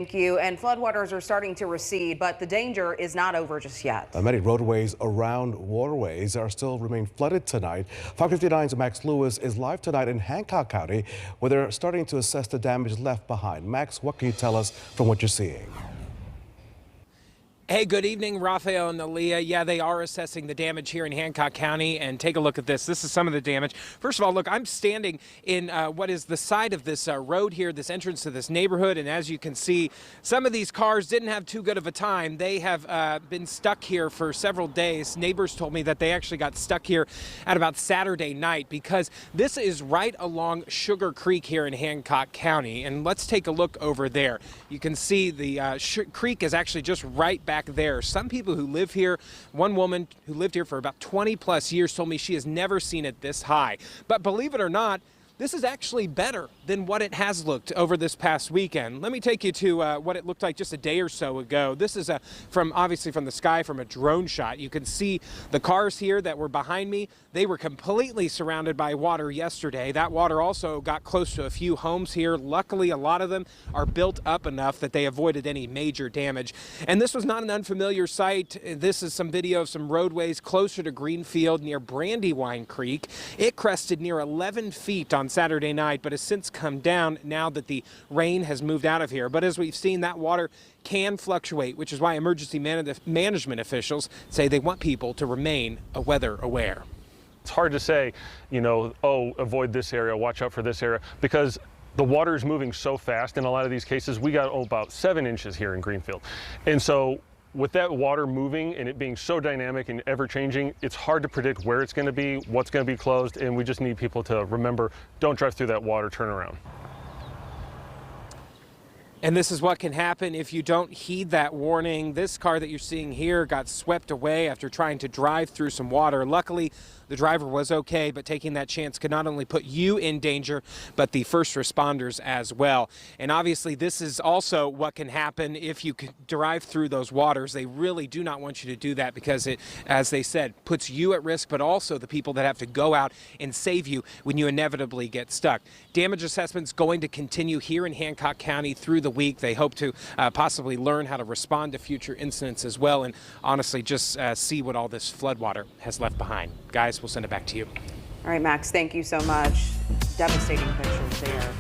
Thank you. And floodwaters are starting to recede, but the danger is not over just yet. Many roadways around waterways are still remain flooded tonight. 559's Max Lewis is live tonight in Hancock County, where they're starting to assess the damage left behind. Max, what can you tell us from what you're seeing? Hey, good evening, Rafael and Aaliyah. Yeah, they are assessing the damage here in Hancock County, and take a look at this. This is some of the damage. First of all, look, I'm standing in what is the side of this road here, this entrance to this neighborhood, and as you can see, some of these cars didn't have too good of a time. They have been stuck here for several days. Neighbors told me that they actually got stuck here at about Saturday night because this is right along Sugar Creek here in Hancock County, and let's take a look over there. You can see the creek is actually just right back there. Some people who live here, one woman who lived here for about 20 plus years told me she has never seen it this high. But believe it or not, this is actually better than what it has looked over this past weekend. Let me take you to what it looked like just a day or so ago. This is obviously from the sky, from a drone shot. You can see the cars here that were behind me. They were completely surrounded by water yesterday. That water also got close to a few homes here. Luckily, a lot of them are built up enough that they avoided any major damage. And this was not an unfamiliar sight. This is some video of some roadways closer to Greenfield near Brandywine Creek. It crested near 11 feet on Saturday night, but has since come down now that the rain has moved out of here. But as we've seen, that water can fluctuate, which is why emergency management officials say they want people to remain weather aware. It's hard to say, oh, avoid this area, watch out for this area, because the water is moving so fast in a lot of these cases. We got about 7 inches here in Greenfield. And so with that water moving and it being so dynamic and ever changing, it's hard to predict where it's going to be, what's going to be closed, and we just need people to remember, don't drive through that water, turn around. And this is what can happen if you don't heed that warning. This car that you're seeing here got swept away after trying to drive through some water. Luckily, the driver was okay, but taking that chance could not only put you in danger, but the first responders as well. And obviously, this is also what can happen if you drive through those waters. They really do not want you to do that because it, as they said, puts you at risk, but also the people that have to go out and save you when you inevitably get stuck. Damage assessments going to continue here in Hancock County through the week. They hope to possibly learn how to respond to future incidents as well, and honestly just see what all this floodwater has left behind. Guys, we'll send it back to you. All right, Max, thank you so much. Devastating pictures there.